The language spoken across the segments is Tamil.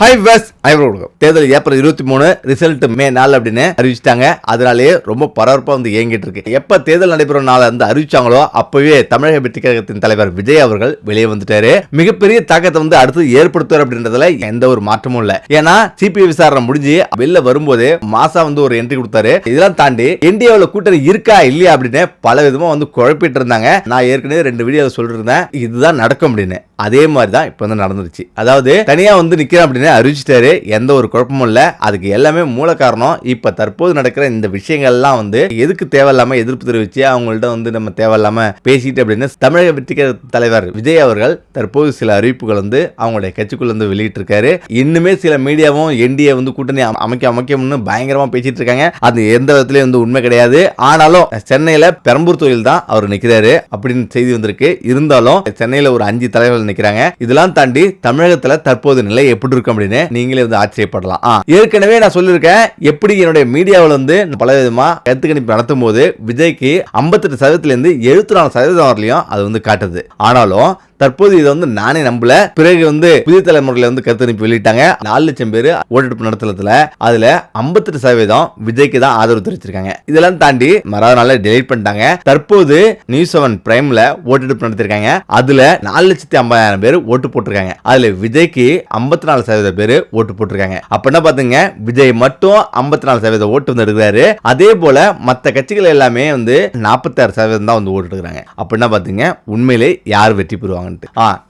ஹை வெஸ் தேர்தல் ஏப்ரல் 23 ரிசல்ட் மே 4 அப்படின்னு அறிவிச்சிட்டாங்க. அதனாலேயே ரொம்ப பரபரப்பா வந்து இயங்கிட்டு இருக்கு. எப்ப தேர்தல் நடைபெறும் நாள் வந்து அறிவிச்சாங்களோ அப்பவே தமிழக வெற்றி கழகத்தின் தலைவர் விஜய் அவர்கள் வெளியே வந்துட்டாரு. மிகப்பெரிய தாக்கத்தை வந்து அடுத்து ஏற்படுத்துவார் அப்படின்றதுல எந்த ஒரு மாற்றமும் இல்ல. ஏன்னா சிபிஐ விசாரணை முடிஞ்சு வெளில வரும்போது மாசா வந்து ஒரு என்ட்ரி கொடுத்தாரு. இதெல்லாம் தாண்டி என்டிஏல கூட்டணி இருக்கா இல்லையா அப்படின்னு பல விதமா வந்து குழப்பிட்டு இருந்தாங்க. நான் ஏற்கனவே 2 வீடியோல சொல்லிருந்தேன் இதுதான் நடக்கும் அப்படின்னு. அதே மாதிரி தான் இப்ப வந்து நடந்துருச்சு. அதாவது தனியா வந்து நிக்கிறேன் அப்படின்னு அறிவிச்சிட்டாரு. எந்த ஒரு குழப்பமும் இல்ல. அதுக்கு எல்லாமே மூல காரணம் இப்ப தற்போது நடக்கிற இந்த விஷயங்கள்லாம் வந்து எதுக்கு தேவையில்லாம எதிர்ப்பு தெரிவிச்சு அவங்கள்ட்ட வந்து நம்ம தேவையில்லாம பேசிட்டு அப்படின்னு தமிழக வெற்றி தலைவர் விஜய் அவர்கள் தற்போது சில அறிவிப்புகள் வந்து அவங்களுடைய கட்சிக்குள்ள வந்து வெளியிட்டு இருக்காரு. இன்னுமே சில மீடியாவும் என்டிஏ வந்து கூட்டணி அமைக்கணும்னு பயங்கரமா பேசிட்டு இருக்காங்க. அது எந்த விதத்திலயும் வந்து உண்மை கிடையாது. ஆனாலும் சென்னையில பெரம்பூர் தொழில் தான் அவர் நிக்கிறாரு அப்படின்னு செய்தி வந்திருக்கு. இருந்தாலும் சென்னையில ஒரு 5 தலைவர்கள் நிக்கிறாங்க. இதெல்லாம் தாண்டி தமிழகத்துல தற்போது நிலை எப்படி இருக்கும் அப்படின்னு நீங்களே வந்து ஆச்சரியப்படலாம். ஏற்கனவே நான் சொல்லியிருக்கேன் எப்படி என்னுடைய மீடியாவில் வந்து பல விதமா கருத்து கணிப்பு நடத்தும் போது விஜய்க்கு 58% இருந்து 74% வரலையும் அது வந்து காட்டுது. ஆனாலும் தற்போது இதை வந்து நானே நம்பல. பிறகு வந்து புதிய தலைமுறையில வந்து கருத்தணிப்பு வெளியிட்டாங்க. 4 லட்சம் பேர் ஓட்டெடுப்பு நடத்தல. அதுல 58% விஜய்க்கு தான் ஆதரவு தெரிவிச்சிருக்காங்க. இதெல்லாம் தாண்டி மறாவது நாள டெலீட் பண்ணிட்டாங்க. தற்போது நியூஸ் 7 பிரைம்ல ஓட்டெடுப்பு நடத்திருக்காங்க. அதுல 4,50,000 பேர் ஓட்டு போட்டிருக்காங்க. அதுல விஜய்க்கு 54% பேர் ஓட்டு போட்டிருக்காங்க. அப்படின்னா பாத்துங்க விஜய் மட்டும் 54% ஓட்டு வந்து எடுக்கிறாரு. அதே போல மற்ற கட்சிகள் எல்லாமே வந்து 46% தான் வந்து ஓட்டு எடுக்கிறாங்க. அப்படின்னா பாத்தீங்க உண்மையிலே யார் வெற்றி பெறுவாங்க?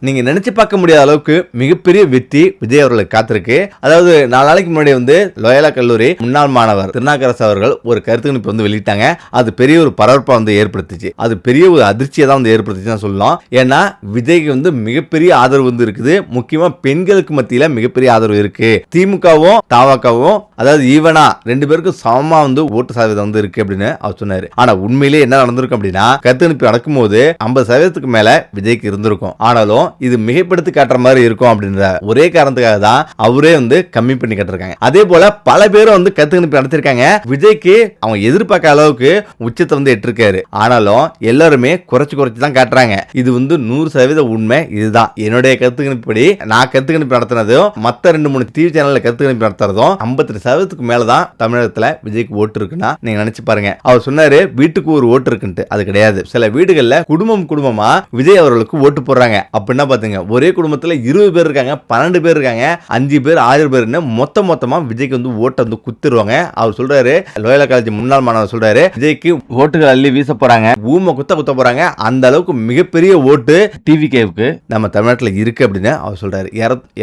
நீங்க நினைச்சு பார்க்க முடியாத அளவுக்கு மிகப்பெரிய வெற்றி விஜய் அவர்களுக்கு காத்திருக்கு. அதாவது 4 நாளைக்கு முன்னாடி வந்து லோயலா கல்லூரி முன்னாள் மாணவர் திருநாகரசு அவர்கள் ஒரு கருத்து கணிப்பு வந்து வெளியிட்டாங்க. அது பெரிய ஒரு பரபரப்பை வந்து ஏற்படுத்துச்சு. அது பெரிய ஒரு அதிர்ச்சியை தான் வந்து ஏற்படுத்துச்சுன்னு சொல்லலாம். ஏன்னா விஜய்க்கு வந்து மிகப்பெரிய ஆதரவு வந்து இருக்குது. முக்கியமா பெண்களுக்கு மத்தியில மிகப்பெரிய ஆதரவு இருக்கு. திமுகவும் தவகவும் அதாவது ஈவனா 2 பேருக்கும் சமமா வந்து ஓட்டு சதவீதம் வந்து இருக்கு அப்படின்னு அவர் சொன்னாரு. ஆனா உண்மையிலே என்ன நடந்திருக்கும் அப்படின்னா கருத்து கணிப்பு நடக்கும்போது 50% மேல விஜய்க்கு இருந்திருக்கும். ஆனாலும் இது மிகைப்படுத்தி காட்டுற மாதிரி இருக்கும் அப்படின்ற ஒரே காரணத்துக்காக தான் அவரே வந்து கம்மி பண்ணி கட்டிருக்காங்க. அதே போல பல பேரும் வந்து கருத்து கணிப்பு நடத்திருக்காங்க. விஜய்க்கு அவங்க எதிர்பார்க்க அளவுக்கு உச்சத்தை வந்து எட்டிருக்காரு. ஆனாலும் எல்லாருமே குறைச்சு தான் காட்டுறாங்க. இது வந்து 100% உண்மை. இதுதான் என்னுடைய கருத்து கணிப்படி. நான் கருத்து கணிப்பு நடத்தினதும் மத்த 2-3 டிவி சேனல்ல கருத்து கணிப்பு நடத்துறதும் 52% மேலதான் தமிழகத்துல விஜய்க்கு ஓட்டு இருக்குன்னா நீங்க நினைச்சு பாருங்க. அவர் சொன்னாரு வீட்டுக்கு ஒரு ஓட்டு இருக்குன்ட்டு. அது கிடையாது. சில வீடுகள்ல குடும்பமா விஜய் அவர்களுக்கு ஓட்டு போடுறாங்க. அப்படின்னா பாத்துங்க ஒரே குடும்பத்துல 20 பேர் இருக்காங்க, 12 பேர் இருக்காங்க, 5 பேர் 1000 பேர்னு மொத்தமா விஜய்க்கு வந்து ஓட்டை வந்து குத்துருவாங்க. அவர் சொல்றாரு லோயலா காலேஜ் முன்னாள் மாணவர் சொல்றாரு விஜய்க்கு ஓட்டுகள் அள்ளி வீச போறாங்க, ஊமை குத்த போறாங்க. அந்த அளவுக்கு மிகப்பெரிய ஓட்டு டிவிகேவுக்கு நம்ம தமிழ்நாட்டில் இருக்கு அப்படின்னு அவர் சொல்றாரு.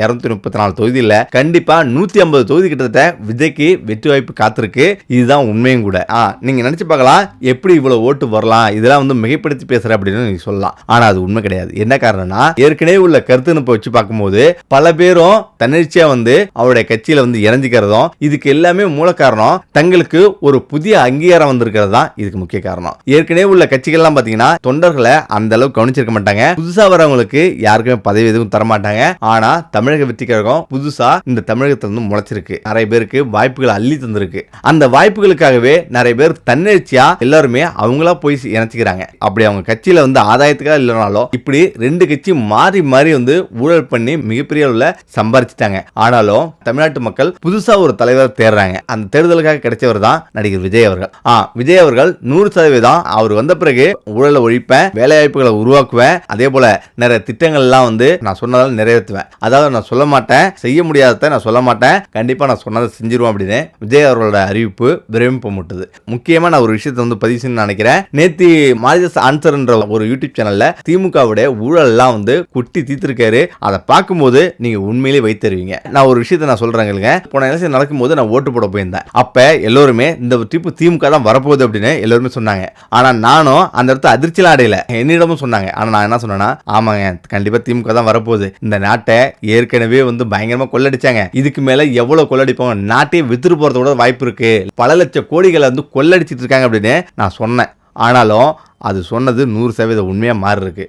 234 தொகுதியில் கண்டிப்பா 150 தொகுதி கிட்டத்தட்ட விஜய்க்கு வெற்றி வாய்ப்பு காத்திருக்கு. இதுதான் உண்மையும் கூட. நீங்க நினைச்சு பார்க்கலாம் எப்படி இவ்வளவு ஓட்டு வரலாம், இதெல்லாம் வந்து மிகைப்படுத்தி பேசுற அப்படின்னு நீங்க சொல்லலாம். ஆனா அது உண்மை கிடையாது. என்ன காரணம்னா ஏற்கனவே உள்ள கருத்து வச்சு பார்க்கும்போது பல பேரும் தன்னிச்சையா வந்து அவருடைய கட்சியில வந்து இறஞ்சிக்கிறதும் இதுக்கு எல்லாமே மூல காரணம் தங்களுக்கு ஒரு புதிய அங்கீகாரம் வந்திருக்கிறது தான் இதுக்கு முக்கிய காரணம். ஏற்கனவே உள்ள கட்சிகள்லாம் பாத்தீங்கன்னா தொண்டர்களை அந்த அளவுக்கு கவனிச்சிருக்க மாட்டாங்க. புதுசா வரவங்களுக்கு யாருக்குமே பதவி எதுவும் தர மாட்டாங்க. ஆனா தமிழக வெற்றி கழகம் புதுசா இந்த தமிழகத்துல இருந்து முளைச்சிருக்கு. நிறைய பேருக்கு வாய்ப்புகள் அள்ளி தந்திருக்கு. அந்த வாய்ப்புகளுக்காகவே நிறைய பேர் தன்னிச்சையா எல்லாருமே அவங்களா போய் இணைச்சிக்கிறாங்க. அப்படி அவங்க கட்சியில வந்து ஆதாயத்துக்காக இல்லைனாலும் இப்படி 2 கட்சி மாறி வந்து ஊழல் பண்ணி மிகப்பெரிய அளவுல சம்பாதிச்சிட்டாங்க. ஆனாலும் தமிழ்நாட்டு மக்கள் புதுசா ஒரு தலைவர் தேடுறாங்க. அந்த தேர்தலுக்காக கிடைச்சவர் தான் நடிகர் விஜய் அவர்கள். விஜய் அவர்கள் 100% அவர் வந்த பிறகு ஊழலை ஒழிப்பேன், வேலை வாய்ப்புகளை உருவாக்குவேன், அதே போல நிறைய திட்டங்கள் எல்லாம் வந்து நான் சொன்னதால நிறைவேற்றுவேன். அதாவது நான் சொல்ல மாட்டேன், செய்ய முடியாததை நான் சொல்ல மாட்டேன், கண்டிப்பா நான் சொன்னதை செஞ்சிருவோம் அப்படின்னு விஜய் அவர்களோட அறிவிப்பு விரைவிப்பு முட்டுது. முக்கியமா நான் ஒரு விஷயத்தை வந்து பதிவு செய்ய நினைக்கிறேன். நேத்தி மாஜஸ் ஆன்சர் என்ற ஒரு யூடியூப் சேனல்ல திமுகவுடைய ஊழல் எல்லாம் வந்து குட்டி தீர்த்திருக்காரு. அதை பார்க்கும்போது நீங்க உண்மையிலே வைத்தருவீங்க. நான் ஒரு விஷயத்தை நான் சொல்றேங்க. போன எலெக்ஷன் நடக்கும்போது நான் ஓட்டு போட போயிருந்தேன். அப்ப எல்லாருமே இந்த டிப்பு திமுக தான் வரப்போகுது அப்படின்னு எல்லாருமே சொன்னாங்க. ஆனா நானும் அந்த இடத்துல அதிர்ச்சியெல்லாம் அடையல. என்னிடமும் சொன்னாங்க. ஆனா நான் என்ன சொன்னேன்னா ஆமாங்க கண்டிப்பா திமுக தான் வரப்போகுது. இந்த நாட்டை ஏற்கனவே வந்து பயங்கரமா கொள்ளடிச்சாங்க. இதுக்கு மேல எவ்வளவு கொள்ளடிப்பாங்க, நாட்டையே வித்துட்டு போறதோட வாய்ப்பு இருக்கு, பல லட்சம் கோடிகளை வந்து கொள்ளடிச்சிட்டு இருக்காங்க அப்படின்னு நான் சொன்னேன். ஆனாலும் அது சொன்னது 100% உண்மையா மாறி இருக்கு.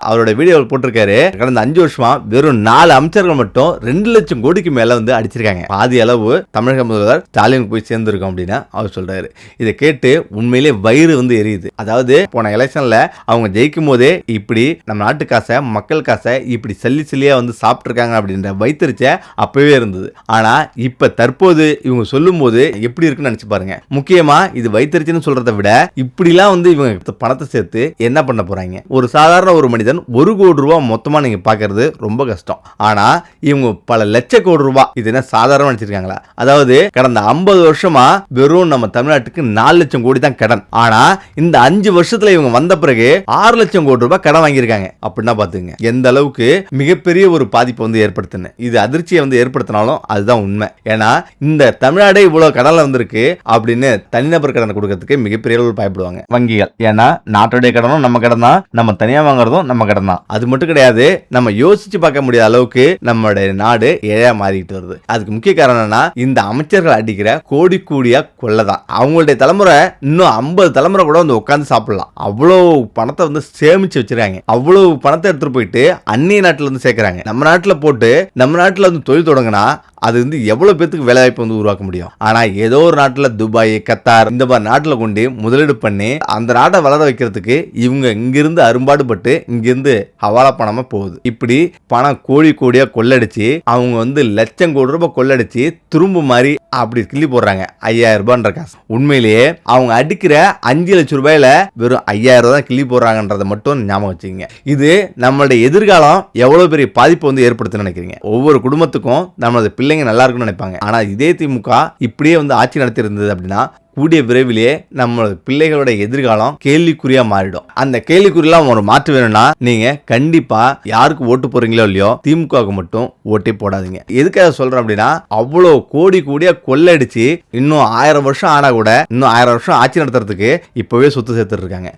அவரோட வீடியோ போட்டிருக்காரு. கடந்த 5 வருஷமா வெறும் 4 அமைச்சர்கள் மட்டும் 2 லட்சம் கோடிக்கு மேல வந்து அடிச்சிருக்காங்க. பாதி அளவு தமிழக முதல்வர் ஸ்டாலின் போய் சேர்ந்திருக்கோம் அப்படின்னு அவர் சொல்றாரு. இதை கேட்டு உண்மையிலே வயிறு வந்து எரியுது. அதாவது போன எலெக்ஷன்ல அவங்க ஜெயிக்கும் போதே இப்படி நம்ம நாட்டு காசை மக்கள் காசை இப்படி சல்லியா வந்து சாப்பிட்டு இருக்காங்க அப்படின்ற வைத்தறிச்ச அப்பவே இருந்தது. ஆனா இப்ப தற்போது இவங்க சொல்லும் போது எப்படி இருக்குன்னு நினைச்சு பாருங்க. முக்கியமா இது வைத்தறிச்சுன்னு சொல்றதை விட இப்படிலாம் வந்து இவங்க பணத்தை சேர்த்து என்ன பண்ண போறாங்க? ஒரு சாதாரண ஒரு மனிதன் 1 கோடி ரூபாய் மொத்தமா நீங்க பாக்குறது ரொம்ப கஷ்டம். ஆனா இவங்க பல லட்ச கோடி ரூபாய், இது என்ன சாதாரண நினைச்சிருக்காங்களா? அதாவது கடந்த 50 வருஷமா வெறும் நம்ம தமிழ்நாட்டுக்கு 4 லட்சம் கோடி தான் கடன். ஆனா இந்த 5 வருஷத்துல இவங்க வந்த பிறகு 6 லட்சம் கோடி ரூபாய் கடன் வாங்கியிருக்காங்க. அப்படின்னா பாத்துங்க எந்த அளவுக்கு மிகப்பெரிய ஒரு பாதிப்பு வந்து ஏற்படுத்தின. இது அதிர்ச்சியை வந்து ஏற்படுத்தினாலும் அதுதான் உண்மை. ஏன்னா இந்த தமிழ்நாடே இவ்வளவு கடன்ல வந்திருக்கு அப்படின்னு தனிநபர் கடன் கொடுக்கறதுக்கு மிகப்பெரிய அளவில் பயப்படுவாங்க வங்கிகள். ஏன்னா நாட்டுடைய கடனும் நம்ம கடன் தான், நம்ம தனியா வாங்குறதும் நம்ம கடன் தான். அது மட்டும் கிடையாது, நம்ம யோசிச்சு பார்க்க முடியாத அளவுக்கு நம்மளுடைய நாடு ஏழையா மாறிட்டு வருது. அதுக்கு முக்கிய காரணம் என்னன்னா இந்த அமைச்சர்கள் அடிக்கிற கோடி கோடியா கொள்ளை தான். அவங்களுடைய தலைமுறை இன்னும் 50 தலைமுறை கூட வந்து உட்காந்து சாப்பிடலாம். அவ்வளவு பணத்தை வந்து சேமிச்சு வச்சிருக்காங்க. அவ்வளவு பணத்தை எடுத்துட்டு போயிட்டு அந்நிய நாட்டுல இருந்து சேர்க்கிறாங்க. நம்ம நாட்டுல போட்டு நம்ம நாட்டுல வந்து தொழில் தொடங்கினா அது வந்து எவ்வளவு பேருக்கு வேலை வாய்ப்பு வந்து உருவாக்க முடியும். ஆனா ஏதோ ஒரு நாட்டுல துபாய், கத்தார் இந்த மாதிரி நாட்டுல கொண்டு முதலீடு பண்ணி அந்த நாட்டை வளர வைக்கிறதுக்கு இவங்க இங்கிருந்து அரும்பாடுபட்டு இங்கிருந்து ஹவாலா பணமா போகுது. இப்படி பணம் கோடி கோடியா கொள்ளடிச்சு அவங்க வந்து லட்சம் கோடி ரூபாய் கொள்ளடிச்சு திரும்ப மாதிரி அப்படி கிள்ளி போடுறாங்க 5000 ரூபாய்ன்ற காசு. உண்மையிலேயே அவங்க அடிக்கிற 5 லட்சம் ரூபாயில வெறும் 5000 ரூபாய் தான் கிள்ளி போடுறாங்கன்றதை மட்டும் ஞாபகம் வச்சுக்கோங்க. இது நம்மளுடைய எதிர்காலம் எவ்வளவு பெரிய பாதிப்பு வந்து ஏற்படுத்துன்னு நினைக்கிறீங்க? ஒவ்வொரு குடும்பத்துக்கும் நம்மளது பிள்ளைங்க நல்லா இருக்குன்னு நினைப்பாங்க. ஆனா இதே திமுக இப்படியே வந்து ஆட்சி நடத்தி இருந்தது அப்படின்னா கூடிய விரைவிலேயே நம்ம பிள்ளைகளோட எதிர்காலம் கேள்விக்குறியா மாறிடும். அந்த கேள்விக்குறியெல்லாம் ஒரு மாற்று வேணும்னா நீங்க கண்டிப்பா யாருக்கு ஓட்டு போறீங்களோ இல்லையோ திமுகவுக்கு மட்டும் ஓட்டே போடாதீங்க. எதுக்காக சொல்றேன் அப்படின்னா அவ்வளோ கோடி கோடியா கொள்ளடிச்சு இன்னும் 1000 வருஷம் ஆனா கூட இன்னும் 1000 வருஷம் ஆட்சி நடத்துறதுக்கு இப்பவே சொத்து சேர்த்துட்டு இருக்காங்க.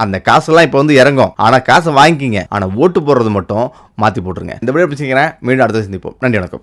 அந்த காசெல்லாம் இப்ப வந்து இறங்கும். ஆனா காசை வாங்கிக்கிங்க, ஆனா ஓட்டு போடுறது மட்டும் மாத்தி போட்டுருங்க. இந்த வீடியோ பிடிச்சிக்கிறேன். மீண்டும் அடுத்த சந்திப்போம். நன்றி, வணக்கம்.